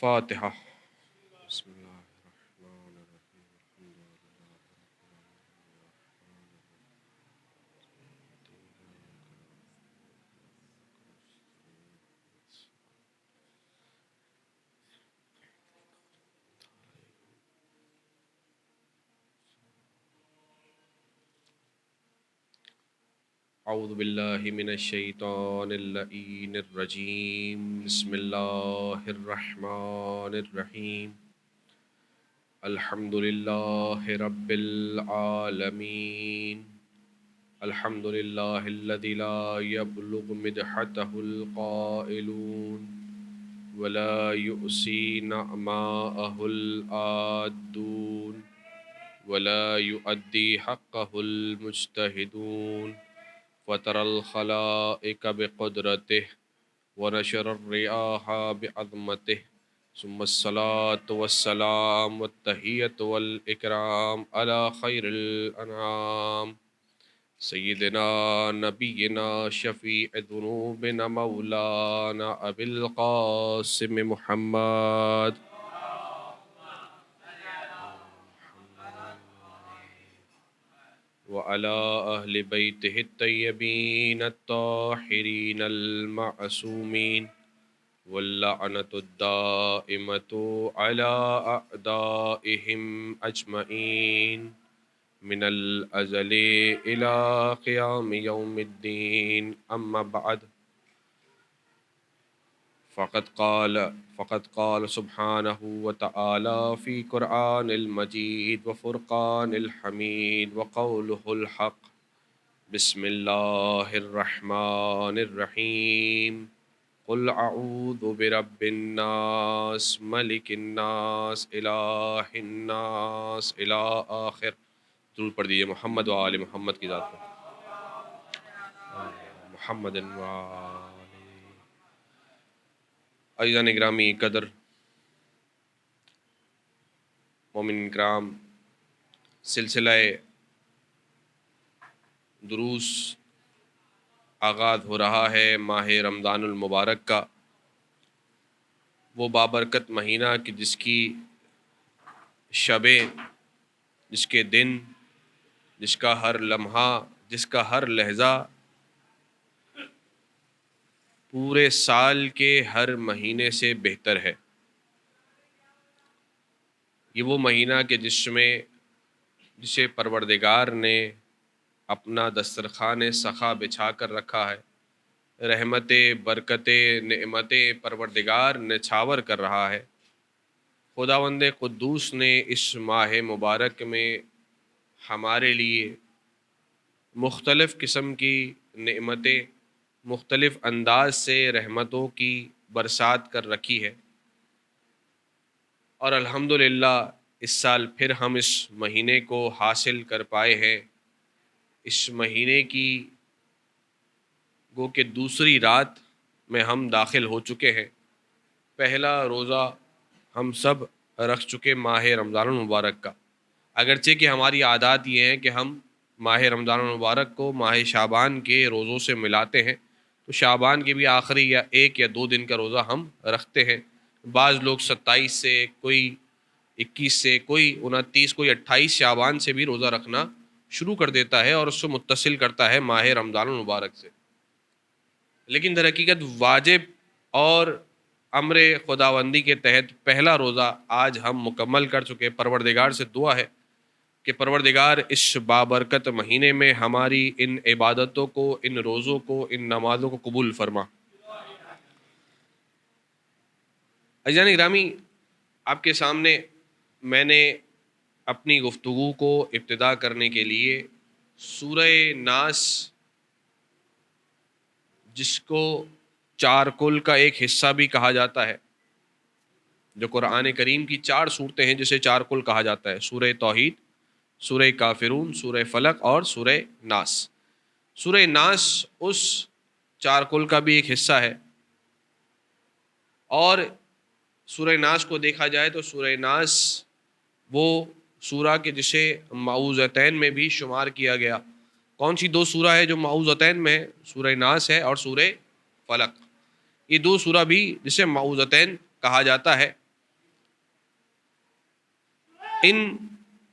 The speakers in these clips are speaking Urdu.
فاتحہ۔ بسم اللہ الرحمن الرحیم۔ اعوذ باللہ من الشیطان اللعین الرجیم۔ بسم اللہ الرحمن الرحیم۔ الحمد للہ رب العالمین۔ الحمد للہ الذی لا یبلغ مدحتہ القائلون ولا یؤسی نعماءہ العادون ولا یؤدی حقہ المجتہدون فطر الخلائق بقدرته ونشر الرياح بعظمته ثم الصلاة والسلام والتحية والإكرام على خير الأنعام سيدنا نبينا شفيع ذنوبنا مولانا أبي القاسم محمد وعلى أهل بيته الطيبين الطاهرين المعصومين واللعنة الدائمة على أعدائهم أجمعين من الأزل إلى قيام يوم الدين أما بعد فقد قال سبحانه وتعالى في قرآن المجيد وفرقان الحميد وقوله الحق بسم الله الرحمن الرحيم قل أعوذ برب الناس ملك الناس إله الناس إلى آخر۔ درود پڑھ دیجئے محمد و آل محمد کی ذات پر، محمد و عزیزان اکرامی قدر، مومن کرام، سلسلہ دروس آغاز ہو رہا ہے ماہ رمضان المبارک کا، وہ بابرکت مہینہ کہ جس کی شبیں، جس کے دن، جس کا ہر لمحہ، جس کا ہر لحظہ پورے سال کے ہر مہینے سے بہتر ہے۔ یہ وہ مہینہ کہ جسے پروردگار نے اپنا دسترخوان سخا بچھا کر رکھا ہے، رحمتیں، برکتیں، نعمتیں پروردگار نچھاور کر رہا ہے۔ خداوند قدوس نے اس ماہ مبارک میں ہمارے لیے مختلف قسم کی نعمتیں، مختلف انداز سے رحمتوں کی برسات کر رکھی ہے، اور الحمدللہ اس سال پھر ہم اس مہینے کو حاصل کر پائے ہیں۔ اس مہینے کی گو کہ دوسری رات میں ہم داخل ہو چکے ہیں۔ پہلا روزہ ہم سب رکھ چکے ماہ رمضان المبارک کا، اگرچہ کہ ہماری عادات یہ ہیں کہ ہم ماہ رمضان المبارک کو ماہ شعبان کے روزوں سے ملاتے ہیں، تو شعبان کے بھی آخری یا 1 یا 2 دن کا روزہ ہم رکھتے ہیں۔ بعض لوگ 27 سے، کوئی 21 سے، کوئی 29، کوئی 28 شعبان سے بھی روزہ رکھنا شروع کر دیتا ہے اور اس کو متصل کرتا ہے ماہ رمضان المبارک سے۔ لیکن در حقیقت واجب اور امر خداوندی کے تحت پہلا روزہ آج ہم مکمل کر چکے۔ پروردگار سے دعا ہے کہ پروردگار اس بابرکت مہینے میں ہماری ان عبادتوں کو، ان روزوں کو، ان نمازوں کو قبول فرما۔ عزیزان گرامی، آپ کے سامنے میں نے اپنی گفتگو کو ابتدا کرنے کے لیے سورہ ناس، جس کو چار کل کا ایک حصہ بھی کہا جاتا ہے، جو قرآن کریم کی 4 صورتیں ہیں جسے چار کل کہا جاتا ہے، سورہ توحید، سورہ کافرون، سورہ فلق اور سورہ ناس۔ سورہ ناس اس 4 کل کا بھی ایک حصہ ہے، اور سورہ ناس کو دیکھا جائے تو سورہ ناس وہ سورہ کے جسے معوذتین میں بھی شمار کیا گیا۔ کون سی 2 سورہ ہے جو معوذتین میں ہے؟ سورہ ناس ہے اور سورہ فلق۔ یہ 2 سورہ بھی جسے معوذتین کہا جاتا ہے، ان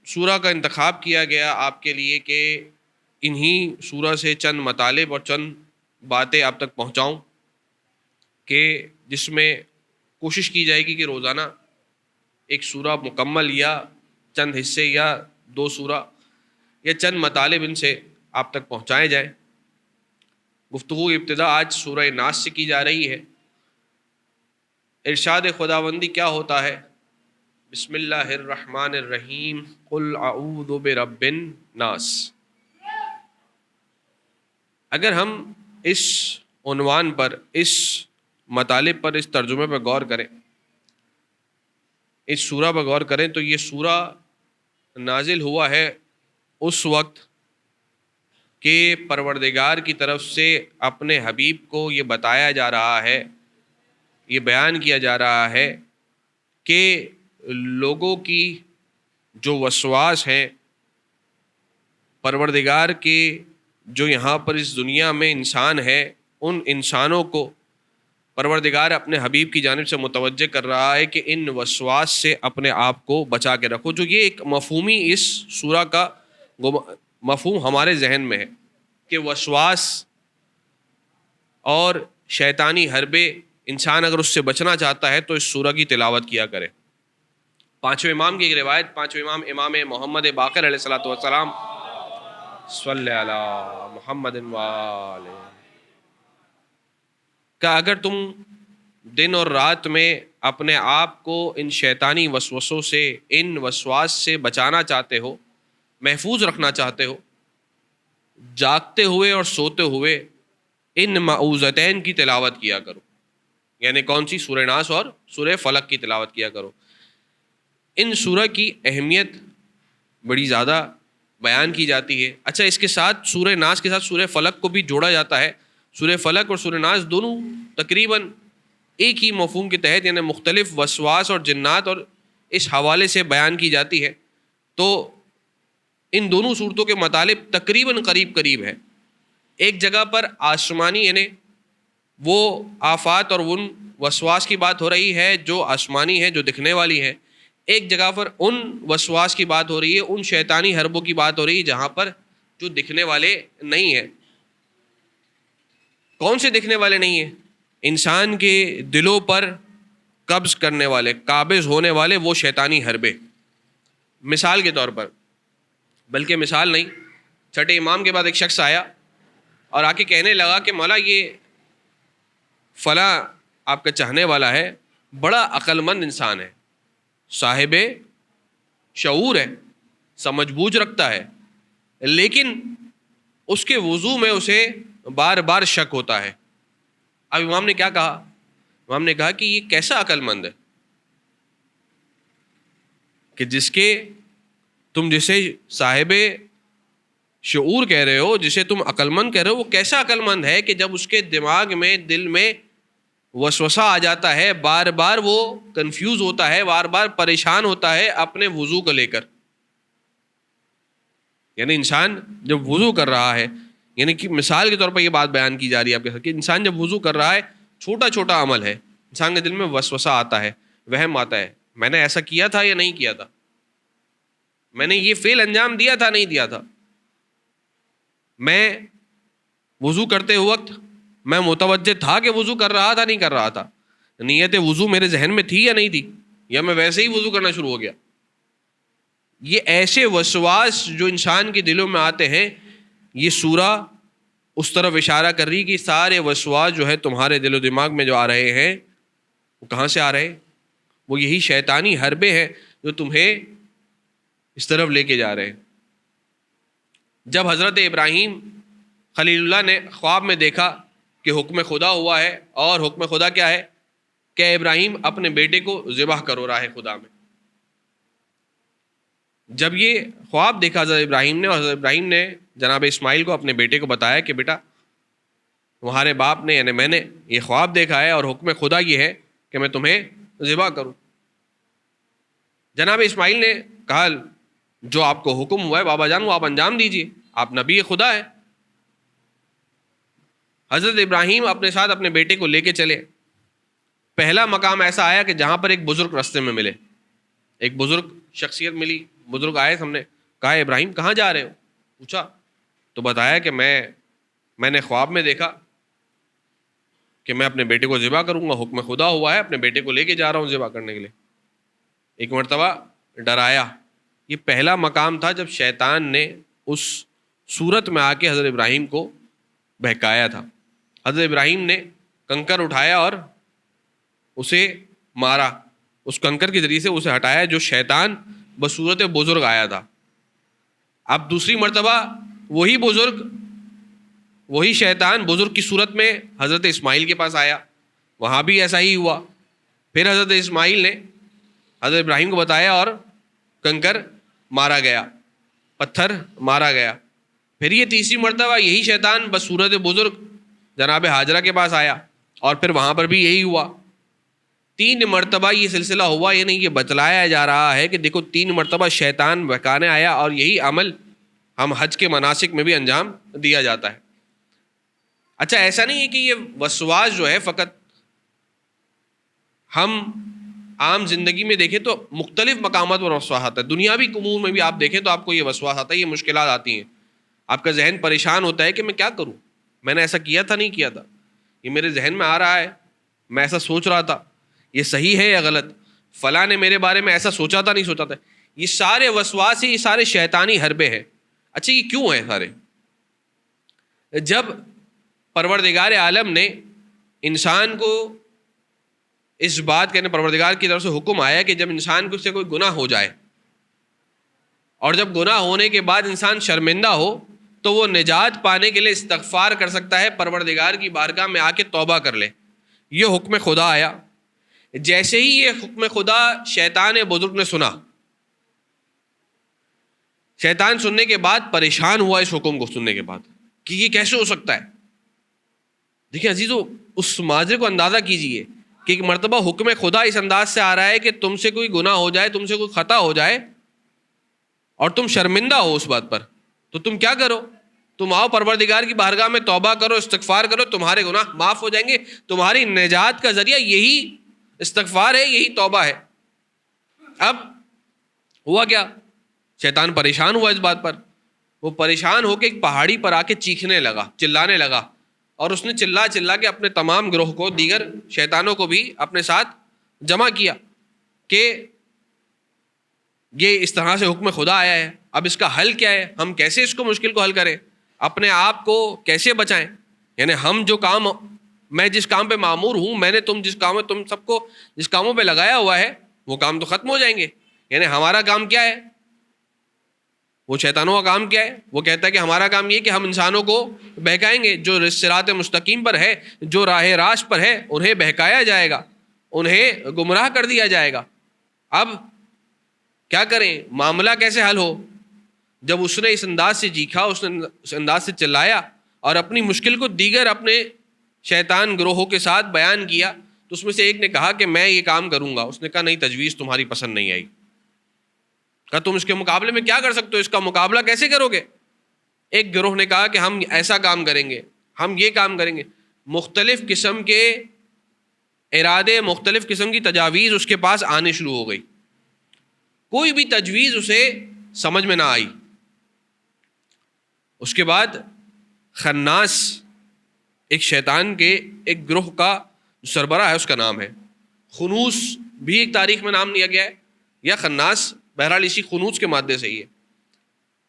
سورہ کا انتخاب کیا گیا آپ کے لیے کہ انہی سورہ سے چند مطالب اور چند باتیں آپ تک پہنچاؤں، کہ جس میں کوشش کی جائے گی کہ روزانہ ایک سورہ مکمل یا چند حصے یا 2 سورہ یا چند مطالب ان سے آپ تک پہنچائے جائیں۔ گفتگو ابتدا آج سورہ ناس سے کی جا رہی ہے۔ ارشاد خداوندی کیا ہوتا ہے؟ بسم اللہ الرحمن الرحیم، قل اعوذ برب الناس۔ اگر ہم اس عنوان پر، اس مطالب پر، اس ترجمے پر غور کریں، اس سورہ پر غور کریں، تو یہ سورہ نازل ہوا ہے اس وقت کہ پروردگار کی طرف سے اپنے حبیب کو یہ بتایا جا رہا ہے، یہ بیان کیا جا رہا ہے کہ لوگوں کی جو وسواس ہیں، پروردگار کے جو یہاں پر اس دنیا میں انسان ہے، ان انسانوں کو پروردگار اپنے حبیب کی جانب سے متوجہ کر رہا ہے کہ ان وسواس سے اپنے آپ کو بچا کے رکھو۔ جو یہ ایک مفہومی اس سورہ کا مفہوم ہمارے ذہن میں ہے کہ وسواس اور شیطانی حربے، انسان اگر اس سے بچنا چاہتا ہے تو اس سورہ کی تلاوت کیا کرے۔ پانچویں امام کی ایک روایت، پانچویں امام امام محمد باقر علیہ الصلوۃ والسلام، صلی علی محمد وآلہ، کہ اگر تم دن اور رات میں اپنے آپ کو ان شیطانی وسوسوں سے، ان وسواس سے بچانا چاہتے ہو، محفوظ رکھنا چاہتے ہو، جاگتے ہوئے اور سوتے ہوئے ان معوذتین کی تلاوت کیا کرو۔ یعنی کون سی؟ سورہ ناس اور سورہ فلق کی تلاوت کیا کرو۔ ان سورہ کی اہمیت بڑی زیادہ بیان کی جاتی ہے۔ اچھا، اس کے ساتھ سورہ ناس کے ساتھ سورہ فلق کو بھی جوڑا جاتا ہے۔ سورہ فلق اور سورہ ناس دونوں تقریباً ایک ہی مفہوم کے تحت، یعنی مختلف وسواس اور جنات اور اس حوالے سے بیان کی جاتی ہے۔ تو ان دونوں صورتوں کے مطالب تقریباً قریب قریب ہے۔ ایک جگہ پر آسمانی، یعنی وہ آفات اور ان وسواس کی بات ہو رہی ہے جو آسمانی ہے، جو دکھنے والی ہے۔ ایک جگہ پر ان وسواس کی بات ہو رہی ہے، ان شیطانی حربوں کی بات ہو رہی ہے جہاں پر جو دکھنے والے نہیں ہیں۔ کون سے دکھنے والے نہیں ہیں؟ انسان کے دلوں پر قبض کرنے والے، قابض ہونے والے وہ شیطانی حربے۔ مثال کے طور پر، بلکہ مثال نہیں، چھٹے امام کے بعد ایک شخص آیا اور آ کے کہنے لگا کہ مولا یہ فلاں آپ کا چاہنے والا ہے، بڑا عقل مند انسان ہے، صاحب شعور ہے، سمجھ بوجھ رکھتا ہے، لیکن اس کے وضو میں اسے بار بار شک ہوتا ہے۔ اب امام نے کیا کہا؟ امام نے کہا کہ یہ کیسا عقل مند ہے کہ جس کے تم جسے صاحب شعور کہہ رہے ہو، جسے تم عقل مند کہہ رہے ہو، وہ کیسا عقل مند ہے کہ جب اس کے دماغ میں، دل میں وسوسہ آ جاتا ہے، بار بار وہ کنفیوز ہوتا ہے، بار بار پریشان ہوتا ہے اپنے وضو کو لے کر۔ یعنی انسان جب وضو کر رہا ہے، یعنی کہ مثال کے طور پر یہ بات بیان کی جا رہی ہے آپ کے ساتھ کہ انسان جب وضو کر رہا ہے، چھوٹا چھوٹا عمل ہے، انسان کے دل میں وسوسہ آتا ہے، وہم آتا ہے، میں نے ایسا کیا تھا یا نہیں کیا تھا، میں نے یہ فعل انجام دیا تھا نہیں دیا تھا، میں وضو کرتے وقت میں متوجہ تھا کہ وضو کر رہا تھا نہیں کر رہا تھا، نیت وضو میرے ذہن میں تھی یا نہیں تھی، یا میں ویسے ہی وضو کرنا شروع ہو گیا۔ یہ ایسے وسواس جو انسان کے دلوں میں آتے ہیں، یہ سورہ اس طرف اشارہ کر رہی کہ سارے وسواس جو ہے تمہارے دل و دماغ میں جو آ رہے ہیں، وہ کہاں سے آ رہے ہیں؟ وہ یہی شیطانی حربے ہیں جو تمہیں اس طرف لے کے جا رہے ہیں۔ جب حضرت ابراہیم خلیل اللہ نے خواب میں دیکھا کہ حکم خدا ہوا ہے، اور حکم خدا کیا ہے کہ ابراہیم اپنے بیٹے کو ذبح کرو راہ خدا میں، جب یہ خواب دیکھا حضرت ابراہیم نے، اور حضرت ابراہیم نے جناب اسماعیل کو اپنے بیٹے کو بتایا کہ بیٹا تمہارے باپ نے، یعنی میں نے یہ خواب دیکھا ہے اور حکم خدا یہ ہے کہ میں تمہیں ذبح کروں۔ جناب اسماعیل نے کہا جو آپ کو حکم ہوا ہے بابا جان وہ آپ انجام دیجئے، آپ نبی خدا ہے۔ حضرت ابراہیم اپنے ساتھ اپنے بیٹے کو لے کے چلے۔ پہلا مقام ایسا آیا کہ جہاں پر ایک بزرگ راستے میں ملے، ایک بزرگ شخصیت ملی, بزرگ آئے سامنے, کہا ابراہیم کہاں جا رہے ہو؟ پوچھا تو بتایا کہ میں نے خواب میں دیکھا کہ میں اپنے بیٹے کو ذبح کروں گا, حکم خدا ہوا ہے, اپنے بیٹے کو لے کے جا رہا ہوں ذبح کرنے کے لیے. ایک مرتبہ ڈرایا. یہ پہلا مقام تھا جب شیطان نے اس صورت میں آ کے حضرت ابراہیم کو بہکایا تھا. حضرت ابراہیم نے کنکر اٹھایا اور اسے مارا, اس کنکر کے ذریعے سے اسے ہٹایا جو شیطان بصورت بزرگ آیا تھا. اب دوسری مرتبہ وہی بزرگ, وہی شیطان بزرگ کی صورت میں حضرت اسماعیل کے پاس آیا, وہاں بھی ایسا ہی ہوا. پھر حضرت اسماعیل نے حضرت ابراہیم کو بتایا اور کنکر مارا گیا, پتھر مارا گیا. پھر یہ تیسری مرتبہ یہی شیطان بصورت بزرگ جناب ہاجرہ کے پاس آیا اور پھر وہاں پر بھی یہی ہوا. 3 مرتبہ یہ سلسلہ ہوا, یعنی یہ بتلایا جا رہا ہے کہ دیکھو 3 مرتبہ شیطان بہکانے آیا اور یہی عمل ہم حج کے مناسک میں بھی انجام دیا جاتا ہے. اچھا ایسا نہیں ہے کہ یہ وسواس جو ہے فقط ہم عام زندگی میں دیکھیں تو مختلف مقامات پر وسواس آتا ہے, دنیاوی امور میں بھی آپ دیکھیں تو آپ کو یہ وسواس آتا ہے, یہ مشکلات آتی ہیں, آپ کا ذہن پریشان ہوتا ہے کہ میں کیا کروں, میں نے ایسا کیا تھا نہیں کیا تھا, یہ میرے ذہن میں آ رہا ہے, میں ایسا سوچ رہا تھا, یہ صحیح ہے یا غلط, فلاں نے میرے بارے میں ایسا سوچا تھا نہیں سوچا تھا. یہ سارے وسواس ہی, یہ سارے شیطانی حربے ہیں. اچھا یہ کیوں ہیں سارے؟ جب پروردگار عالم نے انسان کو اس بات کے, پروردگار کی طرف سے حکم آیا کہ جب انسان کو سے کوئی گناہ ہو جائے اور جب گناہ ہونے کے بعد انسان شرمندہ ہو تو وہ نجات پانے کے لیے استغفار کر سکتا ہے, پروردگار کی بارگاہ میں آ کے توبہ کر لے. یہ حکم خدا آیا. جیسے ہی یہ حکم خدا شیطان بزرگ نے سنا, شیطان سننے کے بعد پریشان ہوا اس حکم کو سننے کے بعد کہ یہ کیسے ہو سکتا ہے. دیکھیں عزیزو, اس معاذرے کو اندازہ کیجئے کہ ایک مرتبہ حکم خدا اس انداز سے آ رہا ہے کہ تم سے کوئی گناہ ہو جائے, تم سے کوئی خطا ہو جائے اور تم شرمندہ ہو اس بات پر, تو تم کیا کرو؟ تم آؤ پروردگار کی بارگاہ میں توبہ کرو, استغفار کرو, تمہارے گناہ معاف ہو جائیں گے. تمہاری نجات کا ذریعہ یہی استغفار ہے, یہی توبہ ہے. اب ہوا کیا؟ شیطان پریشان ہوا اس بات پر, وہ پریشان ہو کے ایک پہاڑی پر آ کے چیخنے لگا, چلانے لگا, اور اس نے چلا کے اپنے تمام گروہ کو, دیگر شیطانوں کو بھی اپنے ساتھ جمع کیا کہ یہ اس طرح سے حکم خدا آیا ہے, اب اس کا حل کیا ہے, ہم کیسے اس کو مشکل کو حل کریں, اپنے آپ کو کیسے بچائیں. یعنی ہم جو کام, میں جس کام پہ مامور ہوں, میں نے تم جس کام میں تم سب کو جس کاموں پہ لگایا ہوا ہے وہ کام تو ختم ہو جائیں گے. یعنی ہمارا کام کیا ہے, وہ شیطانوں کا کام کیا ہے؟ وہ کہتا ہے کہ ہمارا کام یہ کہ ہم انسانوں کو بہکائیں گے, جو صراط مستقیم پر ہے, جو راہ راست پر ہے, انہیں بہکایا جائے گا, انہیں گمراہ کر دیا جائے گا. اب کیا کریں, معاملہ کیسے حل ہو؟ جب اس نے اس انداز سے چیخا, اس نے اس انداز سے چلایا اور اپنی مشکل کو دیگر اپنے شیطان گروہوں کے ساتھ بیان کیا, تو اس میں سے ایک نے کہا کہ میں یہ کام کروں گا. اس نے کہا نہیں, تجویز تمہاری پسند نہیں آئی. کہا تم اس کے مقابلے میں کیا کر سکتے ہو, اس کا مقابلہ کیسے کرو گے؟ ایک گروہ نے کہا کہ ہم ایسا کام کریں گے, ہم یہ کام کریں گے. مختلف قسم کے ارادے, مختلف قسم کی تجاویز اس کے پاس آنے شروع ہو گئی. کوئی بھی تجویز اسے سمجھ میں نہ آئی. اس کے بعد خناس, ایک شیطان کے ایک گروہ کا سربراہ ہے, اس کا نام ہے خنوس, بھی ایک تاریخ میں نام لیا گیا ہے, یا خناس, بہرحال اسی خنوس کے مادے سے ہی ہے.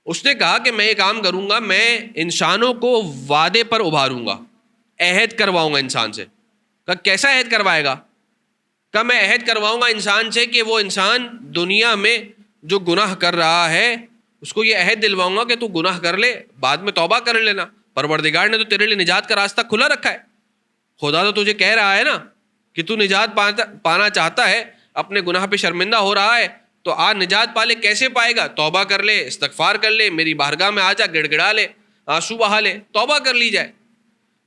اس نے کہا کہ میں یہ کام کروں گا, میں انسانوں کو وعدے پر ابھاروں گا, عہد کرواؤں گا انسان سے. کہا کیسا عہد کروائے گا؟ کہا میں عہد کرواؤں گا انسان سے کہ وہ انسان دنیا میں جو گناہ کر رہا ہے اس کو یہ عہد دلواؤں گا کہ تو گناہ کر لے, بعد میں توبہ کر لینا, پروردگار نے تو تیرے لیے نجات کا راستہ کھلا رکھا ہے. خدا تو تجھے کہہ رہا ہے نا کہ تو نجات پانا چاہتا ہے, اپنے گناہ پہ شرمندہ ہو رہا ہے, تو نجات پا لے. کیسے پائے گا؟ توبہ کر لے, استغفار کر لے, میری بارگاہ میں آ جا, گڑ گڑا لے, آنسو بہا لے, توبہ کر لی جائے.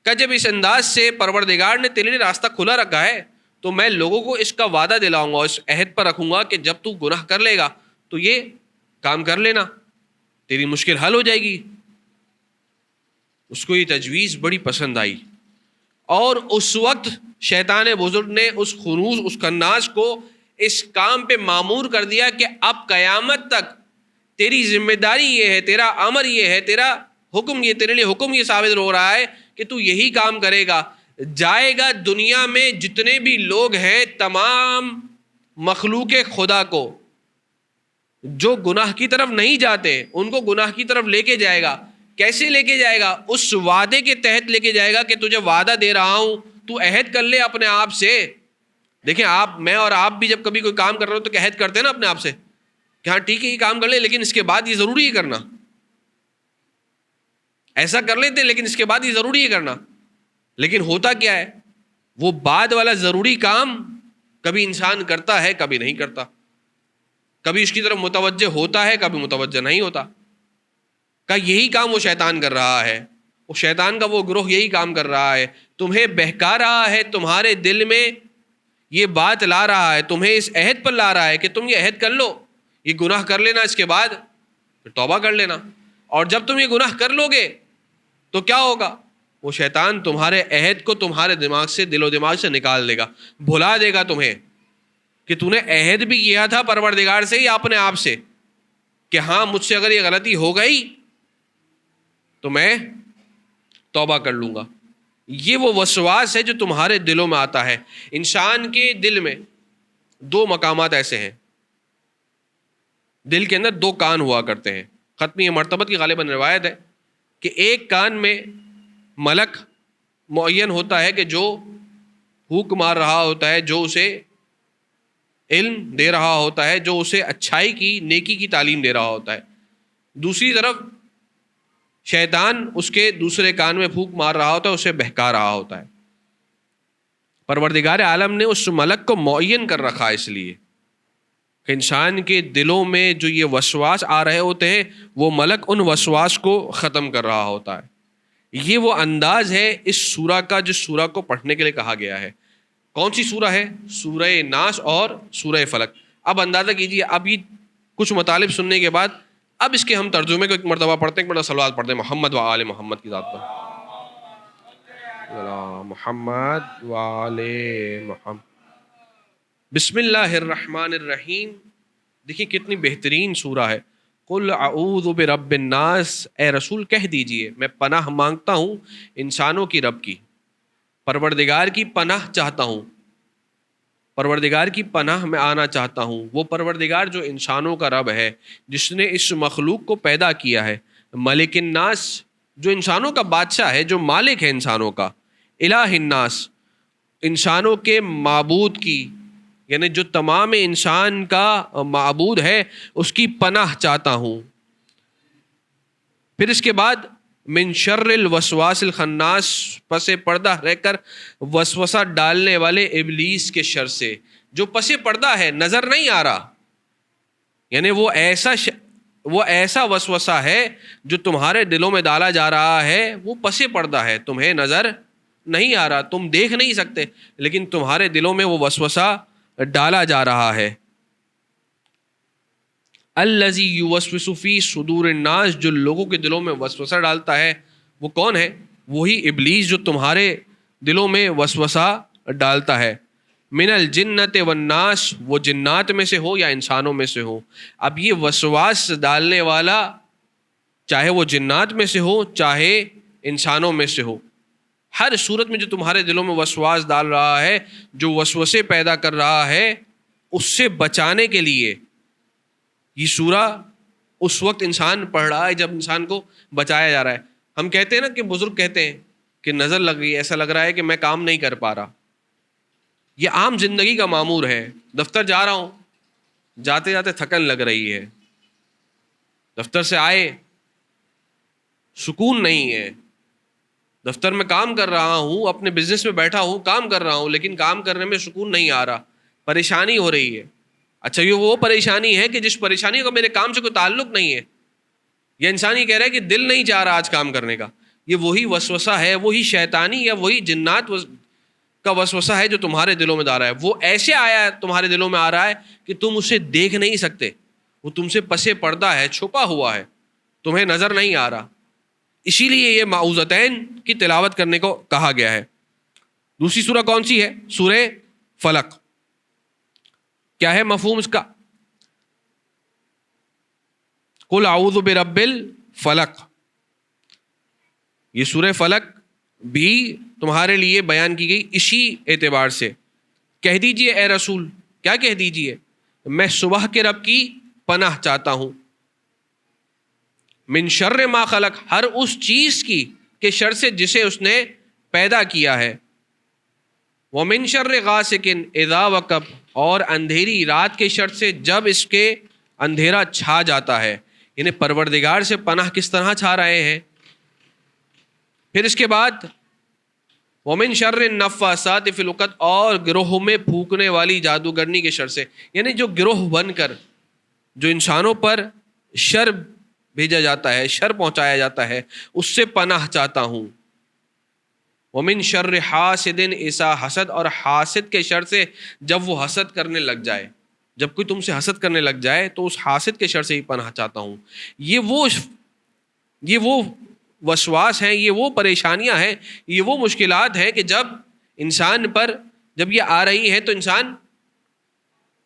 کہ جب اس انداز سے پروردگار نے تیرے لیے راستہ کھلا رکھا ہے تو میں لوگوں کو اس کا وعدہ دلاؤں گا, اس عہد پر رکھوں گا کہ جب تو گناہ کر لے گا تو یہ کام کر لینا, تیری مشکل حل ہو جائے گی. اس کو یہ تجویز بڑی پسند آئی, اور اس وقت شیطان بزرگ نے اس خنوس, اس خناس کو اس کام پہ مامور کر دیا کہ اب قیامت تک تیری ذمہ داری یہ ہے، تیرا امر یہ ہے، تیرا حکم یہ، تیرے لیے حکم یہ ثابت ہو رہا ہے کہ تو یہی کام کرے گا. جائے گا دنیا میں جتنے بھی لوگ ہیں تمام مخلوق خدا کو جو گناہ کی طرف نہیں جاتے ان کو گناہ کی طرف لے کے جائے گا. کیسے لے کے جائے گا؟ اس وعدے کے تحت لے کے جائے گا کہ تجھے وعدہ دے رہا ہوں، تو عہد کر لے اپنے آپ سے. دیکھیں آپ، میں اور آپ بھی جب کبھی کوئی کام کر رہے ہو تو عہد کرتے ہیں نا اپنے آپ سے کہ ہاں ٹھیک ہے یہ کام کر لے لیکن اس کے بعد یہ ضروری ہے کرنا. ایسا کر لیتے لیکن اس کے بعد یہ ضروری ہے کرنا. لیکن ہوتا کیا ہے؟ وہ بعد والا ضروری کام کبھی انسان کرتا ہے کبھی نہیں کرتا، کبھی اس کی طرف متوجہ ہوتا ہے کبھی متوجہ نہیں ہوتا. کہ یہی کام وہ شیطان کر رہا ہے، وہ شیطان کا وہ گروہ یہی کام کر رہا ہے، تمہیں بہکا رہا ہے، تمہارے دل میں یہ بات لا رہا ہے، تمہیں اس عہد پر لا رہا ہے کہ تم یہ عہد کر لو، یہ گناہ کر لینا، اس کے بعد پھر توبہ کر لینا. اور جب تم یہ گناہ کر لو گے تو کیا ہوگا؟ وہ شیطان تمہارے عہد کو تمہارے دماغ سے، دل و دماغ سے نکال دے گا، بھلا دے گا تمہیں کہ تو نے عہد بھی کیا تھا پروردگار سے یا اپنے آپ سے کہ ہاں مجھ سے اگر یہ غلطی ہو گئی تو میں توبہ کر لوں گا. یہ وہ وسواس ہے جو تمہارے دلوں میں آتا ہے. انسان کے دل میں دو مقامات ایسے ہیں، دل کے اندر دو کان ہوا کرتے ہیں. ختمی مرتبت کی غالباً روایت ہے کہ ایک کان میں ملک معین ہوتا ہے کہ جو پھونک مار رہا ہوتا ہے، جو اسے علم دے رہا ہوتا ہے، جو اسے اچھائی کی، نیکی کی تعلیم دے رہا ہوتا ہے. دوسری طرف شیطان اس کے دوسرے کان میں پھونک مار رہا ہوتا ہے، اسے بہکا رہا ہوتا ہے. پروردگار عالم نے اس ملک کو معین کر رکھا اس لیے کہ انسان کے دلوں میں جو یہ وسواس آ رہے ہوتے ہیں وہ ملک ان وسواس کو ختم کر رہا ہوتا ہے. یہ وہ انداز ہے اس سورہ کا جس سورہ کو پڑھنے کے لیے کہا گیا ہے. کون سی سورہ ہے؟ سورہ ناس اور سورہ فلق. اب اندازہ کیجیے، اب یہ کچھ مطالب سننے کے بعد اب اس کے ہم ترجمے کو ایک مرتبہ پڑھتے ہیں، ایک مرتبہ صلوات پڑھتے ہیں محمد و آل محمد کی ذات پر. محمد و آل محمد. بسم اللہ الرحمن الرحیم. دیکھیں کتنی بہترین سورہ ہے. قل اعوذ برب الناس، اے رسول کہہ دیجئے میں پناہ مانگتا ہوں انسانوں کی رب کی، پروردگار کی پناہ چاہتا ہوں، پروردگار کی پناہ میں آنا چاہتا ہوں. وہ پروردگار جو انسانوں کا رب ہے، جس نے اس مخلوق کو پیدا کیا ہے. ملک الناس، جو انسانوں کا بادشاہ ہے، جو مالک ہے انسانوں کا. الہ الناس، انسانوں کے معبود کی، یعنی جو تمام انسان کا معبود ہے اس کی پناہ چاہتا ہوں. پھر اس کے بعد من شر الوسواس الخناس، پس پردہ رہ کر وسوسہ ڈالنے والے ابلیس کے شر سے. جو پس پردہ ہے، نظر نہیں آ رہا، یعنی وہ ایسا وسوسہ ہے جو تمہارے دلوں میں ڈالا جا رہا ہے، وہ پس پردہ ہے، تمہیں نظر نہیں آ رہا، تم دیکھ نہیں سکتے، لیکن تمہارے دلوں میں وہ وسوسہ ڈالا جا رہا ہے. الذی یوسوس فی صدور الناس، جو لوگوں کے دلوں میں وسوسہ ڈالتا ہے وہ کون ہے؟ وہی ابلیس جو تمہارے دلوں میں وسوسہ ڈالتا ہے. من الجنۃ والناس، وہ جنات میں سے ہو یا انسانوں میں سے ہو. اب یہ وسواس ڈالنے والا چاہے وہ جنات میں سے ہو چاہے انسانوں میں سے ہو، ہر صورت میں جو تمہارے دلوں میں وسواس ڈال رہا ہے، جو وسوسے پیدا کر رہا ہے، اس سے بچانے کے لیے یہ سورہ اس وقت انسان پڑھ رہا ہے جب انسان کو بچایا جا رہا ہے. ہم کہتے ہیں نا کہ بزرگ کہتے ہیں کہ نظر لگ گئی، ایسا لگ رہا ہے کہ میں کام نہیں کر پا رہا. یہ عام زندگی کا معمور ہے. دفتر جا رہا ہوں، جاتے جاتے تھکن لگ رہی ہے، دفتر سے آئے سکون نہیں ہے، دفتر میں کام کر رہا ہوں، اپنے بزنس میں بیٹھا ہوں، کام کر رہا ہوں، لیکن کام کرنے میں سکون نہیں آ رہا، پریشانی ہو رہی ہے. اچھا یہ وہ پریشانی ہے کہ جس پریشانی کا میرے کام سے کوئی تعلق نہیں ہے. یہ انسان یہ کہہ رہا ہے کہ دل نہیں چاہ رہا آج کام کرنے کا. یہ وہی وسوسہ ہے، وہی شیطانی یا وہی جنات کا وسوسہ ہے جو تمہارے دلوں میں آ رہا ہے. وہ ایسے آیا ہے تمہارے دلوں میں آ رہا ہے کہ تم اسے دیکھ نہیں سکتے، وہ تم سے پسے پردہ ہے، چھپا ہوا ہے، تمہیں نظر نہیں آ رہا. اسی لیے یہ معوذتین کی تلاوت کرنے کو کہا گیا ہے. دوسری سورہ کون سی ہے؟ سورہ فلق. کیا ہے مفہوم اس کا؟ قل اعوذ برب الفلق، یہ سورہ فلق بھی تمہارے لیے بیان کی گئی اسی اعتبار سے. کہہ دیجئے اے رسول، کیا کہہ دیجئے؟ میں صبح کے رب کی پناہ چاہتا ہوں، من شر ما خلق، ہر اس چیز کی کہ شر سے جسے اس نے پیدا کیا ہے، ومن شر غاسق اذا وقب، اور اندھیری رات کے شر سے جب اس کے اندھیرا چھا جاتا ہے. یعنی پروردگار سے پناہ کس طرح چھا رہے ہیں. پھر اس کے بعد ومن شر النفاثات فی العقد، اور گروہ میں پھونکنے والی جادوگرنی کے شر سے. یعنی جو گروہ بن کر جو انسانوں پر شر بھیجا جاتا ہے، شر پہنچایا جاتا ہے، اس سے پناہ چاہتا ہوں. ومن شر حاسد اذا حسد، اور حاسد کے شر سے جب وہ حسد کرنے لگ جائے. جب کوئی تم سے حسد کرنے لگ جائے تو اس حاسد کے شر سے ہی پناہ چاہتا ہوں. یہ وہ وسواس ہیں، یہ وہ پریشانیاں ہیں، یہ وہ مشکلات ہیں کہ جب انسان پر جب یہ آ رہی ہیں تو انسان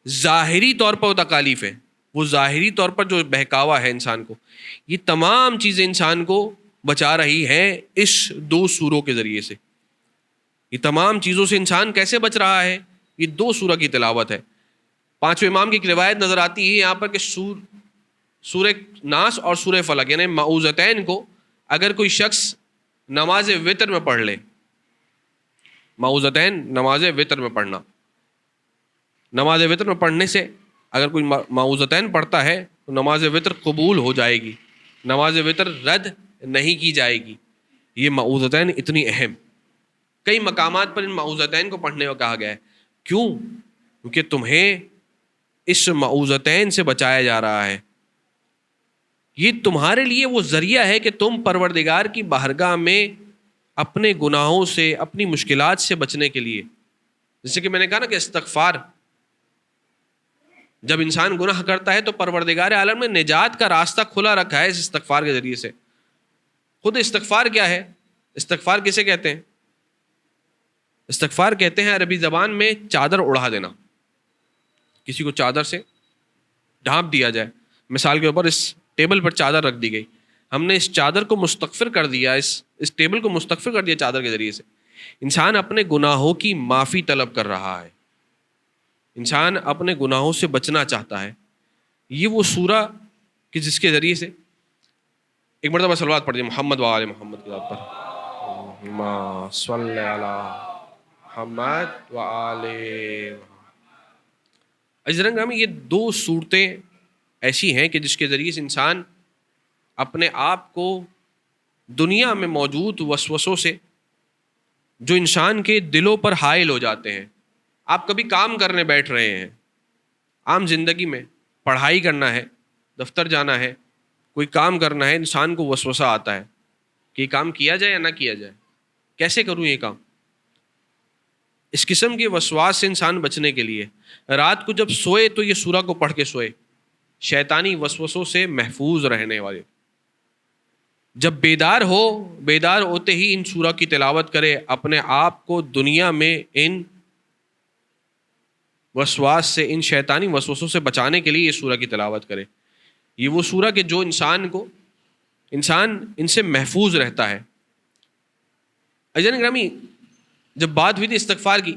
ظاہری طور پر وہ تکالیف ہے، وہ ظاہری طور پر جو بہکاوا ہے انسان کو، یہ تمام چیزیں انسان کو بچا رہی ہیں اس 2 سوروں کے ذریعے سے. یہ تمام چیزوں سے انسان کیسے بچ رہا ہے؟ یہ 2 سورہ کی تلاوت ہے. 5ویں امام کی ایک روایت نظر آتی ہے یہاں پر کہ سورہ ناس اور سورہ فلق یعنی معوذتین کو اگر کوئی شخص نماز وتر میں پڑھ لے، معوذتین نماز وتر میں پڑھنا، نماز وتر میں پڑھنے سے اگر کوئی معوذتین پڑھتا ہے تو نماز وتر قبول ہو جائے گی، نماز وتر رد نہیں کی جائے گی. یہ معوذتین اتنی اہم، کئی مقامات پر ان معوذتین کو پڑھنے کو کہا گیا ہے. کیوں؟ کیونکہ تمہیں اس معوذتین سے بچایا جا رہا ہے. یہ تمہارے لیے وہ ذریعہ ہے کہ تم پروردگار کی بارگاہ میں اپنے گناہوں سے، اپنی مشکلات سے بچنے کے لیے، جیسے کہ میں نے کہا نا کہ استغفار، جب انسان گناہ کرتا ہے تو پروردگار عالم نے نجات کا راستہ کھلا رکھا ہے اس استغفار کے ذریعے سے. خود استغفار کیا ہے؟ استغفار کسے کہتے ہیں؟ استغفار کہتے ہیں عربی زبان میں چادر اڑا دینا. کسی کو چادر سے ڈھانپ دیا جائے، مثال کے اوپر اس ٹیبل پر چادر رکھ دی گئی، ہم نے اس چادر کو مستغفر کر دیا، اس ٹیبل کو مستغفر کر دیا چادر کے ذریعے سے. انسان اپنے گناہوں کی معافی طلب کر رہا ہے، انسان اپنے گناہوں سے بچنا چاہتا ہے. یہ وہ سورہ کہ جس کے ذریعے سے ایک مرتبہ صلوات پڑھ دیے محمد وآل محمد کی ذات پر، اللہم صلی علی محمد وآل محمد. عزیزان گرامی، یہ 2 صورتیں ایسی ہیں کہ جس کے ذریعے سے انسان اپنے آپ کو دنیا میں موجود وسوسوں سے جو انسان کے دلوں پر حائل ہو جاتے ہیں. آپ کبھی کام کرنے بیٹھ رہے ہیں، عام زندگی میں پڑھائی کرنا ہے، دفتر جانا ہے، کوئی کام کرنا ہے، انسان کو وسوسہ آتا ہے کہ یہ کام کیا جائے یا نہ کیا جائے، کیسے کروں یہ کام. اس قسم کے وسواس سے انسان بچنے کے لیے رات کو جب سوئے تو یہ سورہ کو پڑھ کے سوئے، شیطانی وسوسوں سے محفوظ رہنے والے. جب بیدار ہوتے ہی ان سورہ کی تلاوت کرے، اپنے آپ کو دنیا میں ان وسواس سے، ان شیطانی وسوسوں سے بچانے کے لیے یہ سورہ کی تلاوت کرے. یہ وہ سورہ کہ جو انسان ان سے محفوظ رہتا ہے. عزیزان گرامی، جب بات ہوئی تھی استغفار کی،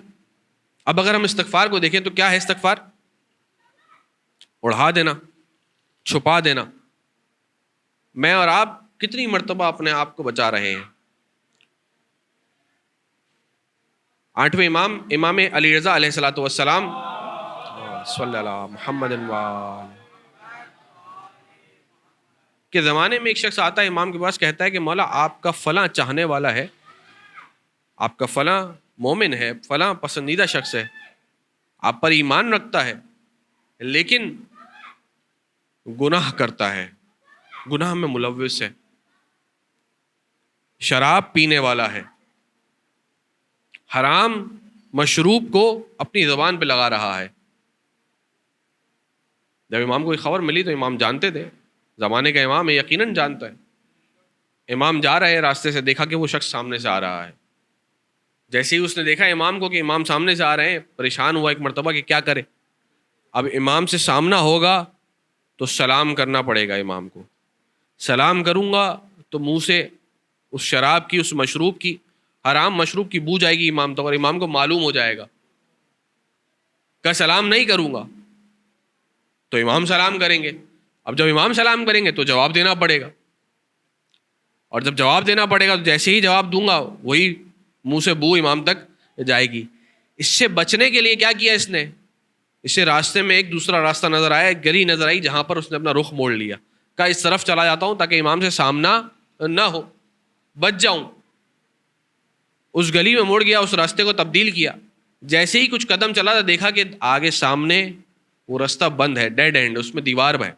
اب اگر ہم استغفار کو دیکھیں تو کیا ہے استغفار؟ اڑا دینا، چھپا دینا. میں اور آپ کتنی مرتبہ اپنے آپ کو بچا رہے ہیں. 8ویں امام علی رضا علیہ الصلوۃ والسلام صلی اللہ محمد کے زمانے میں ایک شخص آتا ہے امام کے پاس، کہتا ہے کہ مولا آپ کا فلاں چاہنے والا ہے، آپ کا فلاں مومن ہے، فلاں پسندیدہ شخص ہے، آپ پر ایمان رکھتا ہے، لیکن گناہ کرتا ہے، گناہ میں ملوث ہے، شراب پینے والا ہے، حرام مشروب کو اپنی زبان پہ لگا رہا ہے. جب امام کو یہ خبر ملی تو امام جانتے تھے، زمانے کا امام ہے، یقیناً جانتا ہے. امام جا رہے ہیں راستے سے، دیکھا کہ وہ شخص سامنے سے آ رہا ہے. جیسے ہی اس نے دیکھا امام کو کہ امام سامنے سے آ رہے ہیں، پریشان ہوا ایک مرتبہ کہ کیا کرے. اب امام سے سامنا ہوگا تو سلام کرنا پڑے گا امام کو. سلام کروں گا تو منہ سے اس شراب کی، اس مشروب کی، حرام مشروب کی بو جائے گی امام تک، اور امام کو معلوم ہو جائے گا. کہ سلام نہیں کروں گا تو امام سلام کریں گے. اب جب امام سلام کریں گے تو جواب دینا پڑے گا، اور جب جواب دینا پڑے گا تو جیسے ہی جواب دوں گا وہی منہ سے بو امام تک جائے گی. اس سے بچنے کے لیے کیا کیا اس نے؟ اس سے راستے میں ایک دوسرا راستہ نظر آیا، ایک گلی نظر آئی جہاں پر اس نے اپنا رخ موڑ لیا. کہا اس طرف چلا جاتا ہوں تاکہ امام سے سامنا نہ ہو، بچ جاؤں. اس گلی میں موڑ گیا، اس راستے کو تبدیل کیا. جیسے ہی کچھ قدم چلا تو دیکھا کہ آگے سامنے وہ راستہ بند ہے، ڈیڈ اینڈ، اس میں دیوار ہے،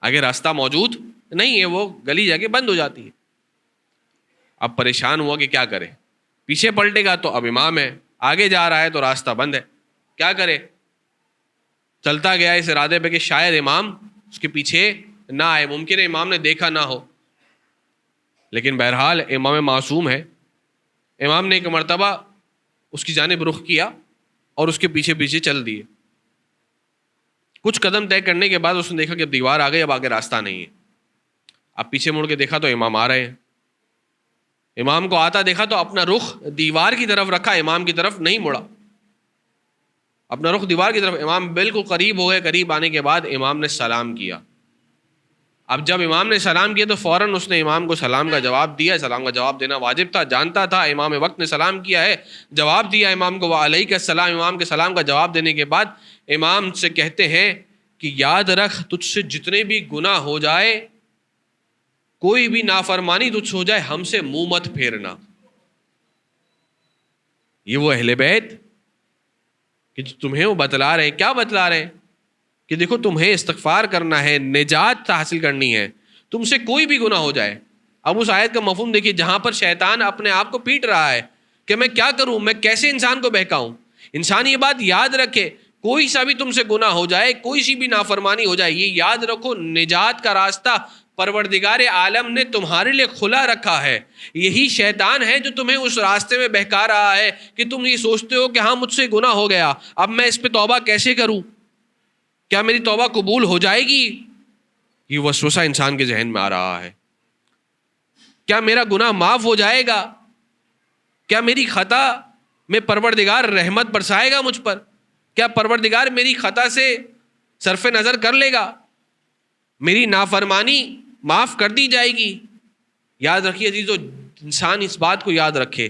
آگے راستہ موجود نہیں ہے، وہ گلی جا کے بند ہو جاتی ہے. اب پریشان ہوا کہ کیا کرے. پیچھے پلٹے گا تو اب امام ہے، آگے جا رہا ہے تو راستہ بند ہے، کیا کرے. چلتا گیا اس ارادے پہ کہ شاید امام اس کے پیچھے نہ آئے، ممکن ہے امام نے دیکھا نہ ہو. لیکن بہرحال امام معصوم ہے. امام نے ایک مرتبہ اس کی جانب رخ کیا اور اس کے پیچھے پیچھے چل دیے. کچھ قدم طے کرنے کے بعد اس نے دیکھا کہ دیوار آ گئی، اب آگے راستہ نہیں ہے. اب پیچھے مڑ کے دیکھا تو امام آ رہے ہیں. امام کو آتا دیکھا تو اپنا رخ دیوار کی طرف رکھا، امام کی طرف نہیں مڑا، اپنا رخ دیوار کی طرف. امام بالکل قریب ہو گئے. قریب آنے کے بعد امام نے سلام کیا. اب جب امام نے سلام کیا تو فوراً اس نے امام کو سلام کا جواب دیا. سلام کا جواب دینا واجب تھا، جانتا تھا امام وقت نے سلام کیا ہے، جواب دیا امام کو، وعلیک السلام. امام کے سلام کا جواب دینے کے بعد امام سے کہتے ہیں کہ یاد رکھ تجھ سے جتنے بھی گناہ ہو جائے، کوئی بھی نافرمانی تجھ سے ہو جائے، ہم سے منہ مت پھیرنا. یہ وہ اہل بیت کہ تمہیں وہ بتلا رہے ہیں. کیا بتلا رہے ہیں؟ کہ دیکھو تمہیں استغفار کرنا ہے، نجات حاصل کرنی ہے، تم سے کوئی بھی گناہ ہو جائے. اب اس آیت کا مفہوم دیکھیے، جہاں پر شیطان اپنے آپ کو پیٹ رہا ہے کہ میں کیا کروں، میں کیسے انسان کو بہکاؤں. انسان یہ بات یاد رکھے، کوئی سا بھی تم سے گناہ ہو جائے، کوئی سی بھی نافرمانی ہو جائے، یہ یاد رکھو نجات کا راستہ پروردگار عالم نے تمہارے لیے کھلا رکھا ہے. یہی شیطان ہے جو تمہیں اس راستے میں بہکا رہا ہے کہ تم یہ سوچتے ہو کہ ہاں مجھ سے گناہ ہو گیا، اب میں اس پہ توبہ کیسے کروں، کیا میری توبہ قبول ہو جائے گی. یہ وسوسہ انسان کے ذہن میں آ رہا ہے. کیا میرا گناہ معاف ہو جائے گا، کیا میری خطا میں پروردگار رحمت برسائے گا مجھ پر، کیا پروردگار میری خطا سے صرف نظر کر لے گا، میری نافرمانی معاف کر دی جائے گی. یاد رکھیے عزیزو، انسان اس بات کو یاد رکھے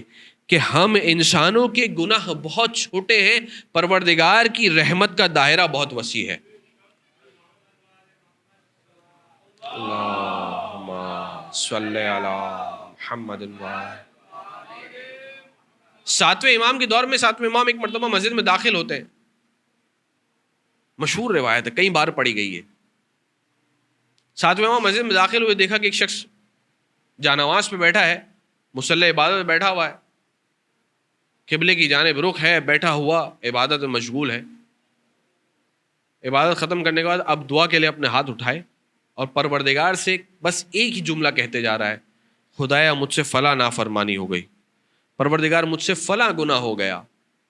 کہ ہم انسانوں کے گناہ بہت چھوٹے ہیں، پروردگار کی رحمت کا دائرہ بہت وسیع ہے. اللہم صلی علی محمد. ساتویں امام کے دور میں ساتویں امام ایک مرتبہ مسجد میں داخل ہوتے ہیں. مشہور روایت ہے، کئی بار پڑھی گئی ہے. ساتویں امام مسجد میں داخل ہوئے، دیکھا کہ ایک شخص جانواز پہ بیٹھا ہے، مصلی عبادت میں بیٹھا ہوا ہے، قبلے کی جانب رخ ہے، بیٹھا ہوا عبادت میں مشغول ہے. عبادت ختم کرنے کے بعد اب دعا کے لیے اپنے ہاتھ اٹھائے اور پروردگار سے بس ایک ہی جملہ کہتے جا رہا ہے، خدایا مجھ سے فلاں نافرمانی ہو گئی، پروردگار مجھ سے فلاں گناہ ہو گیا،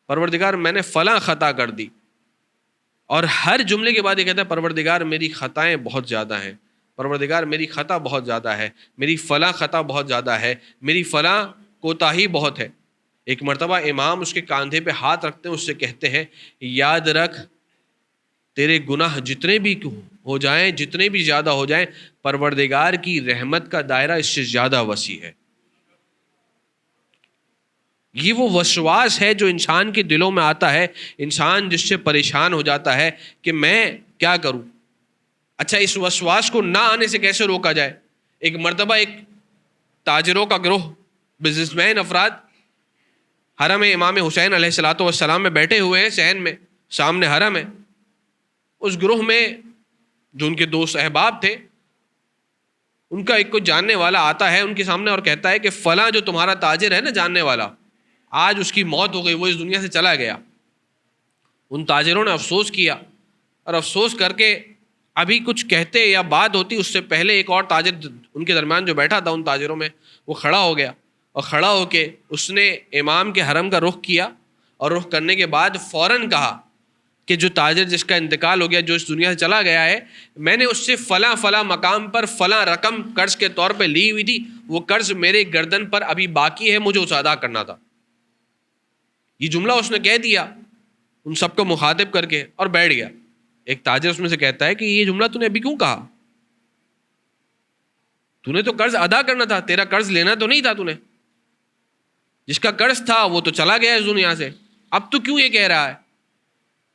پروردگار میں نے فلاں خطا کر دی. اور ہر جملے کے بعد یہ کہتا ہے پروردگار میری خطائیں بہت زیادہ ہیں، پروردگار میری خطا بہت زیادہ ہے، میری فلاں خطا بہت زیادہ ہے، میری فلاں کوتاہی بہت ہے. ایک مرتبہ امام اس کے کاندھے پہ ہاتھ رکھتے ہیں، اس سے کہتے ہیں یاد رکھ تیرے گناہ جتنے بھی ہو جائیں، جتنے بھی زیادہ ہو جائیں، پروردگار کی رحمت کا دائرہ اس سے زیادہ وسیع ہے. یہ وہ وسواس ہے جو انسان کے دلوں میں آتا ہے، انسان جس سے پریشان ہو جاتا ہے کہ میں کیا کروں. اچھا، اس وسواس کو نہ آنے سے کیسے روکا جائے؟ ایک مرتبہ ایک تاجروں کا گروہ، بزنس مین افراد حرم امام حسین علیہ الصلوۃ والسلام میں بیٹھے ہوئے ہیں، صحن میں سامنے حرم ہے. اس گروہ میں جو ان کے دوست احباب تھے، ان کا ایک کوئی جاننے والا آتا ہے ان کے سامنے اور کہتا ہے کہ فلاں جو تمہارا تاجر ہے نا، جاننے والا، آج اس کی موت ہو گئی، وہ اس دنیا سے چلا گیا. ان تاجروں نے افسوس کیا، اور افسوس کر کے ابھی کچھ کہتے یا بات ہوتی اس سے پہلے ایک اور تاجر ان کے درمیان جو بیٹھا تھا ان تاجروں میں، وہ کھڑا ہو گیا، اور کھڑا ہو کے اس نے امام کے حرم کا رخ کیا، اور رخ کرنے کے بعد فوراً کہا کہ جو تاجر جس کا انتقال ہو گیا، جو اس دنیا سے چلا گیا ہے، میں نے اس سے فلاں فلاں مقام پر فلاں رقم قرض کے طور پہ لی ہوئی تھی، وہ قرض میرے گردن پر ابھی باقی ہے، مجھے اسے ادا کرنا تھا. یہ جملہ اس نے کہہ دیا ان سب کو مخاطب کر کے اور بیٹھ گیا. ایک تاجر اس میں سے کہتا ہے کہ یہ جملہ تو نے ابھی کیوں کہا؟ تو نے تو قرض ادا کرنا تھا، تیرا قرض لینا تو نہیں تھا. تو نے جس کا قرض تھا وہ تو چلا گیا اس دنیا سے، اب تو کیوں یہ کہہ رہا ہے؟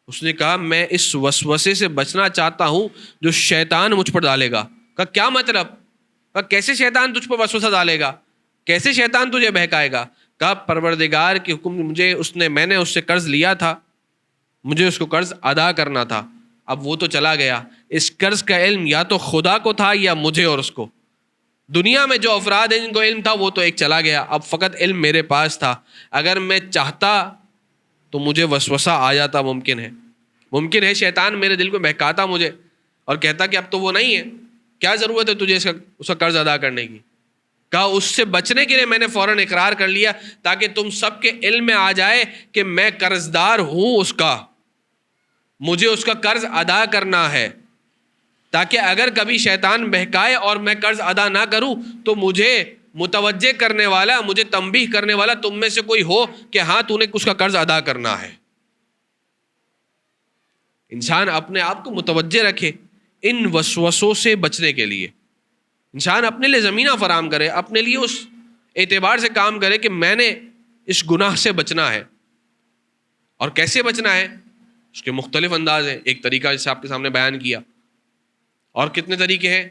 اس نے کہا میں اس وسوسے سے بچنا چاہتا ہوں جو شیطان مجھ پر ڈالے گا. کہا کیا مطلب؟ کہا کیسے شیطان تجھ پر وسوسہ ڈالے گا؟ کیسے شیطان تجھے بہکائے گا؟ کہا پروردگار کے حکم میں نے اس سے قرض لیا تھا، مجھے اس کو قرض ادا کرنا تھا، اب وہ تو چلا گیا. اس قرض کا علم یا تو خدا کو تھا یا مجھے اور اس کو. دنیا میں جو افراد ہیں جن کو علم تھا وہ تو ایک چلا گیا، اب فقط علم میرے پاس تھا. اگر میں چاہتا تو مجھے وسوسہ آ جاتا. ممکن ہے شیطان میرے دل کو بہکاتا مجھے اور کہتا کہ اب تو وہ نہیں ہے، کیا ضرورت ہے تجھے اس کا قرض ادا کرنے کی. کہا اس سے بچنے کے لیے میں نے فوراً اقرار کر لیا تاکہ تم سب کے علم میں آ جائے کہ میں قرض دار ہوں اس کا، مجھے اس کا قرض ادا کرنا ہے، تاکہ اگر کبھی شیطان بہکائے اور میں قرض ادا نہ کروں تو مجھے متوجہ کرنے والا، مجھے تنبیہ کرنے والا تم میں سے کوئی ہو کہ ہاں تو نے اس کا قرض ادا کرنا ہے. انسان اپنے آپ کو متوجہ رکھے ان وسوسوں سے بچنے کے لیے. انسان اپنے لیے زمینہ فراہم کرے، اپنے لیے اس اعتبار سے کام کرے کہ میں نے اس گناہ سے بچنا ہے. اور کیسے بچنا ہے؟ اس کے مختلف انداز ہیں. ایک طریقہ جسے آپ کے سامنے بیان کیا، اور کتنے طریقے ہیں.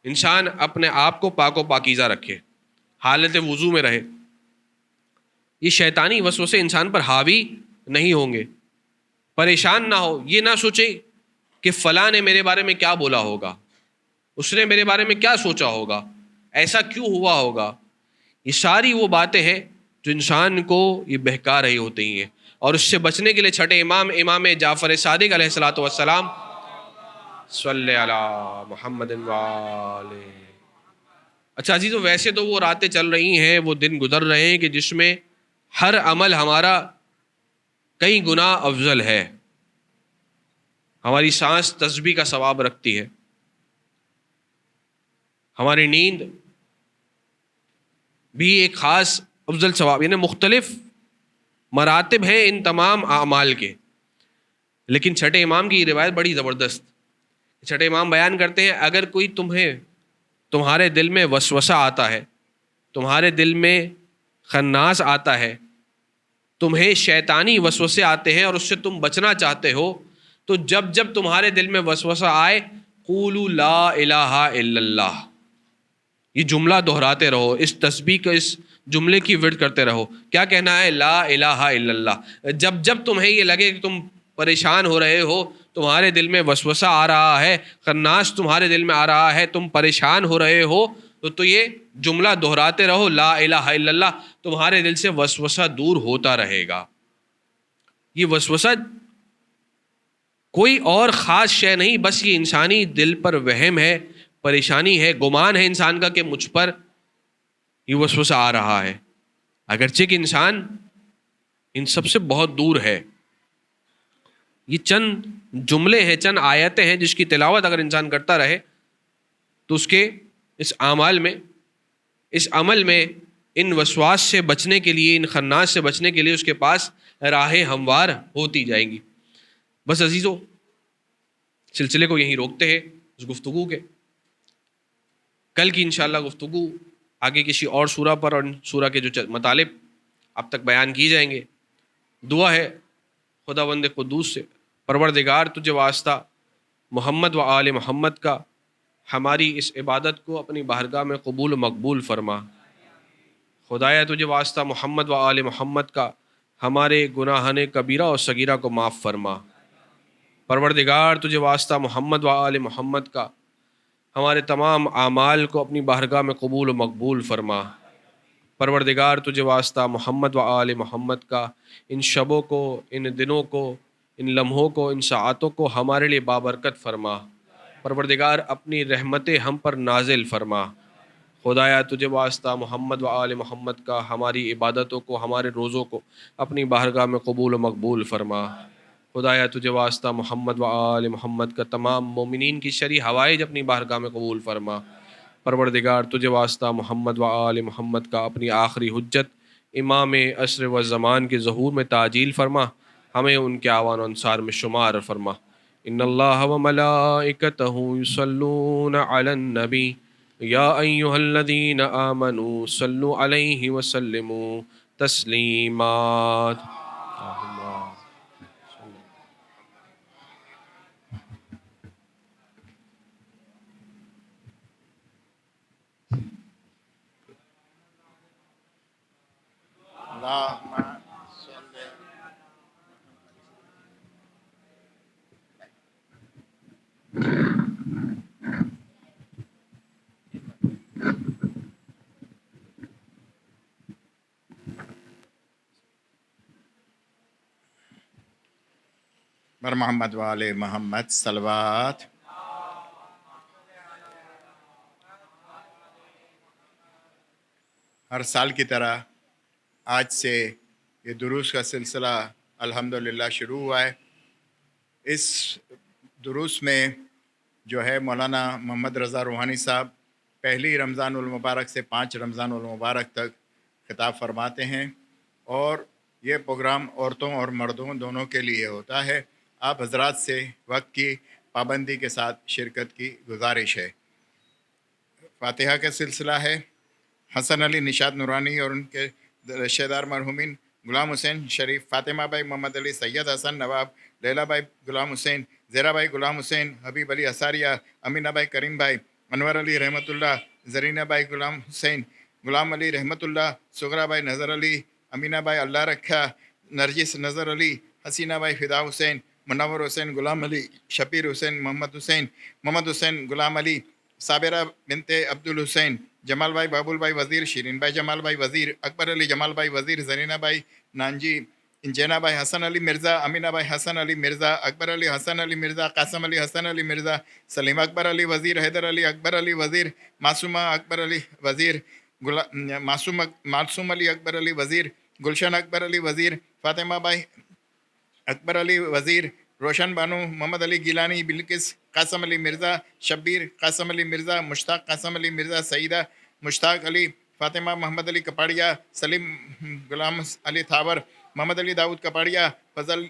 انسان اپنے آپ کو پاک و پاکیزہ رکھے، حالت وضو میں رہے. یہ شیطانی وسوسے انسان پر حاوی نہیں ہوں گے. پریشان نہ ہو، یہ نہ سوچے کہ فلاں نے میرے بارے میں کیا بولا ہوگا، اس نے میرے بارے میں کیا سوچا ہوگا، ایسا کیوں ہوا ہوگا. یہ ساری وہ باتیں ہیں جو انسان کو یہ بہکا رہی ہوتی ہیں. اور اس سے بچنے کے لیے چھٹے امام جعفر صادق علیہ الصلوۃ والسلام صلی علی محمد والہ. اچھا عزیزو، ویسے تو وہ راتیں چل رہی ہیں، وہ دن گزر رہے ہیں کہ جس میں ہر عمل ہمارا کئی گنا افضل ہے. ہماری سانس تسبیح کا ثواب رکھتی ہے، ہماری نیند بھی ایک خاص افضل ثواب، یعنی مختلف مراتب ہیں ان تمام اعمال کے. لیکن چھٹے امام کی یہ روایت بڑی زبردست. چھٹے امام بیان کرتے ہیں اگر کوئی تمہارے دل میں وسوسہ آتا ہے، تمہارے دل میں خناس آتا ہے، تمہیں شیطانی وسوسے آتے ہیں اور اس سے تم بچنا چاہتے ہو، تو جب تمہارے دل میں وسوسہ آئے قولوا لا الہ الا اللہ، یہ جملہ دہراتے رہو، اس تسبیح کو، اس جملے کی ورد کرتے رہو. کیا کہنا ہے؟ لا الہ الا اللہ. جب تمہیں یہ لگے کہ تم پریشان ہو رہے ہو، تمہارے دل میں وسوسہ آ رہا ہے، خناس تمہارے دل میں آ رہا ہے، تم پریشان ہو رہے ہو، تو یہ جملہ دہراتے رہو لا الہ الا اللہ. تمہارے دل سے وسوسہ دور ہوتا رہے گا. یہ وسوسہ کوئی اور خاص شے نہیں، بس یہ انسانی دل پر وہم ہے، پریشانی ہے، گمان ہے انسان کا کہ مجھ پر یہ وسوسہ آ رہا ہے، اگرچہ کہ انسان ان سب سے بہت دور ہے. یہ چند جملے ہیں، چند آیتیں ہیں جس کی تلاوت اگر انسان کرتا رہے تو اس کے اس عمل میں ان وسواس سے بچنے کے لیے، ان خناس سے بچنے کے لیے اس کے پاس راہیں ہموار ہوتی جائیں گی. بس عزیزو، سلسلے کو یہیں روکتے ہیں اس گفتگو کے. کل کی انشاءاللہ گفتگو آگے کسی اور سورہ پر اور سورہ کے جو مطالب اب تک بیان کی جائیں گے. دعا ہے خداوند قدوس سے، پروردگار تجھے واسطہ محمد و آل محمد کا ہماری اس عبادت کو اپنی بارگاہ میں قبول و مقبول فرما. خدایا تجھے واسطہ محمد و آل محمد کا ہمارے گناہان کبیرہ اور صغیرہ کو معاف فرما. پروردگار تجھے واسطہ محمد و آل محمد کا ہمارے تمام اعمال کو اپنی بارگاہ میں قبول و مقبول فرما. پروردگار تجھے واسطہ محمد و آل محمد کا ان شبوں کو، ان دنوں کو، ان لمحوں کو، ان ساعتوں کو ہمارے لیے بابرکت فرما. پروردگار اپنی رحمتیں ہم پر نازل فرما. خدایا تجھے واسطہ محمد و آل محمد کا ہماری عبادتوں کو، ہمارے روزوں کو اپنی بارگاہ میں قبول و مقبول فرما. خدایا تجھے واسطہ محمد و آل محمد کا تمام مومنین کی شرعی حوائج اپنی بارگاہ میں قبول فرما۔ پروردگار تجھے واسطہ محمد و آل محمد کا اپنی آخری حجت امام عصر و زمان کے ظہور میں تعجیل فرما، ہمیں ان کے اعوان و انصار میں شمار فرما۔ ان اللہ و ملائکتہ یصلون علی النبی یا ایہا الذین آمنوا صلوا علیہ وسلموا تسلیمات۔ اللهم صل بر محمد و آل محمد صلوات۔ ہر سال کی طرح آج سے یہ دروس کا سلسلہ الحمدللہ شروع ہوا ہے۔ اس دروس میں جو ہے مولانا محمد رضا روحانی صاحب پہلی رمضان المبارک سے 5 رمضان المبارک تک خطاب فرماتے ہیں، اور یہ پروگرام عورتوں اور مردوں دونوں کے لیے ہوتا ہے۔ آپ حضرات سے وقت کی پابندی کے ساتھ شرکت کی گزارش ہے۔ فاتحہ کا سلسلہ ہے۔ حسن علی نشاد نورانی اور ان کے رشتہ دار مرحومین غلام حسین شریف، فاطمہ بھائی محمد علی، سید حسن نواب، لیلا بھائی غلام حسین، زیرا بھائی غلام حسین، حبیب علی اساریہ، امینہ بھائی کریم بھائی، انور علی رحمۃ اللہ، زرینہ بھائی غلام حسین، غلام علی رحمۃ اللہ، سغرا بھائی نظر علی، امینہ بھائی اللہ رکھا، نرجس نظر علی، حسینہ بھائی فدا حسین، منور حسین غلام علی، شبیر حسین محمد حسین غلام علی، صابرہ بنت عبد الحسین، جمال بھائی بابول بھائی وزیر، شیرین بھائی جمال بھائی وزیر، اکبر علی جمال بھائی وزیر، زرینہ بھائی نانجی، انجینا بھائی حسن علی مرزا، امینہ بھائی حسن علی مرزا، اکبر علی حسن علی مرزا، قاسم علی حسن علی مرزا، سلیم اکبر علی وزیر، حیدر علی اکبر علی وزیر، معصومہ اکبر علی وزیر، معصوم علی اکبر علی وزیر، گلشن اکبر علی وزیر، فاطمہ بھائی اکبر علی وزیر، روشن بانو، محمد علی گیلانی، بلکس قاسم علی مرزا، شبیر قاسم علی مرزا، مشتاق قاسم علی مرزا، سعیدہ مشتاق علی، فاطمہ محمد علی کپاڑیا، سلیم غلام علی تھاور، محمد علی داؤد کپاڑیا، فضل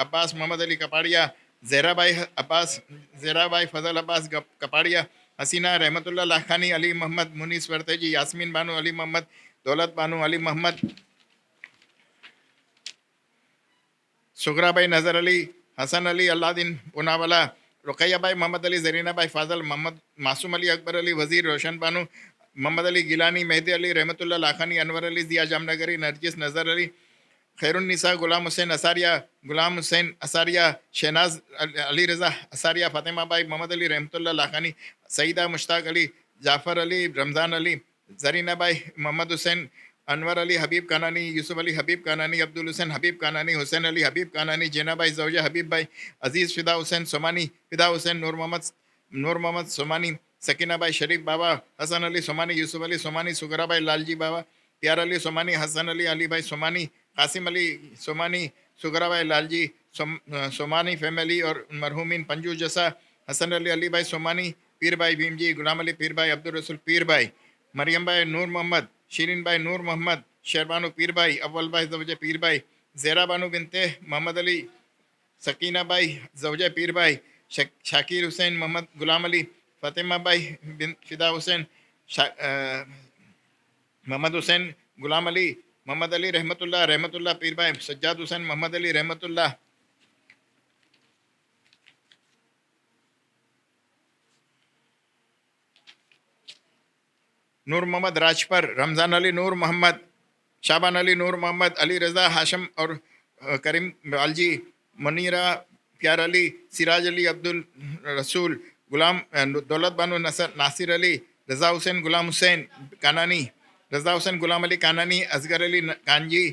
عباس محمد علی کپاڑیا، زہرا بھائی فضل عباس کپاڑیا، حسینہ رحمۃ اللہ لاکھانی، علی محمد منیس ورتیجی، یاسمین بانو، علی محمد دولت بانو، علی محمد سغرا بھائی نظر علی، حسن علی اللہ دین پوناوالا، رقیہ بھائی محمد علی، زرینہ بھائی فاضل، محمد معصوم علی اکبر علی وزیر، روشن بانو، محمد علی گیلانی، مہدی علی رحمۃ اللہ لاکھانی، انور علی ضیاء جام نگری، نرجس نظر علی، خیر النساء غلام حسین اساریہ، شہناز علی رضا اساریہ، فاطمہ بھائی محمد علی رحمۃ اللہ لاکھانی، سعیدہ مشتاق علی، جعفر علی، رمضان علی، زرینہ بھائی محمد حسین، انور علی حبیب کانانی، یوسف علی حبیب کانانی، عبدالحسین حبیب کانانی، حسین علی حبیب کانانی، جینا بھائی زوجہ حبیب بھائی عزیز، فدا حسین سومانی، نور محمد سومانی، سکینہ بھائی شریف بابا، حسن علی سومانی، یوسف علی سومانی، سغرا بھائی لال جی بابا، پیار علی سومانی، حسن علی بھائی سومانی، قاسم علی سومانی، سغرا بھائی لال جی سومانی فیملی اور مرحومین پنجو جسا، حسن علی بھائی سومانی، پیر بھائی بھیم جی، غلام علی پیر بھائی، عبدالرسول پیر بھائی، مریم بھائی نور محمد، شیرین بھائی نور محمد، شیربانو پیر بھائی، اول بھائی زوجہ پیر بھائی، زیرا بانو بنتے محمد علی، سکینہ بھائی زوجہ پیر بھائی، شاکر حسین محمد غلام علی، فاطمہ بھائی بن فدا حسین، محمد حسین غلام علی، محمد علی رحمۃ اللہ پیر بھائی، سجاد حسین محمد علی رحمۃ اللہ، نور محمد راجپر، رمضان علی نور محمد، شابان علی نور محمد، علی رضا ہاشم اور کریم بالجی، منیرہ پیار علی، سراج علی عبد الرسول، غلام دولت بانو ناصر علی، رضا حسین غلام حسین کانانی، رضا حسین غلام علی کانانی، اصغر علی کانجی،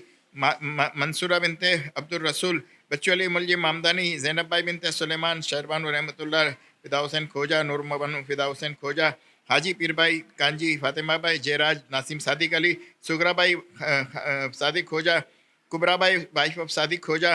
منصورہ بنت عبد الرسول، بچو علی ملجم مامدانی، زینب بھائی بنت سلیمان، شہربانو رحمۃ اللہ، فدا حسین کھوجا، نور بانو فدا حسین کھوجا، حاجی پیر بھائی کانجی، فاطمہ بھائی جیراج، ناسم صادق علی، سغرا بھائی صادق کھوجا، کبرا بھائی وائف آف صادق کھوجا،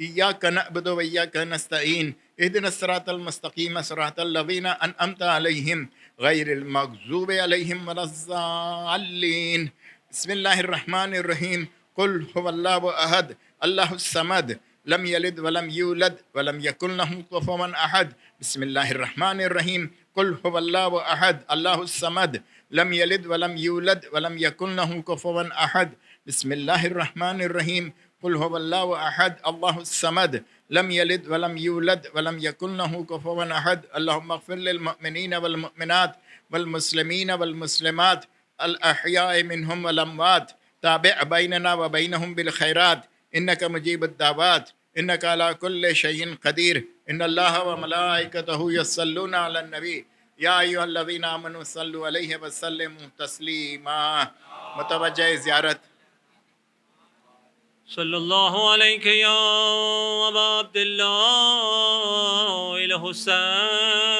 إياك نعبد وإياك نستعين اهدنا الصراط المستقيم صراط الذين أنعمت عليهم غير المغضوب عليهم ولا الضالين. بسم الله الرحمن الرحيم. قل هو الله أحد الله الصمد لم يلد ولم يولد ولم يكن له كفوا أحد. بسم الله الرحمن الرحيم. قل هو الله أحد الله الصمد لم يلد ولم يولد ولم يكن له كفوا أحد. بسم الله الرحمن الرحيم. قل هو الله أحد الله الصمد لم يلد ولم يولد ولم يكن له كفوا أحد. اللهم اغفر للمؤمنين والمؤمنات والمسلمين والمسلمات الأحياء منهم والأموات. تابع بيننا وبينهم بالخيرات إنك مجيب الدعوات إنك على كل شيء قدير. إن الله وملائكته يصلون على النبي يا أيها الذين آمنوا صلوا عليه وسلموا تسليما. متوجہ زیارت صلی اللہ علیہ یا ابا عبداللہ الحسین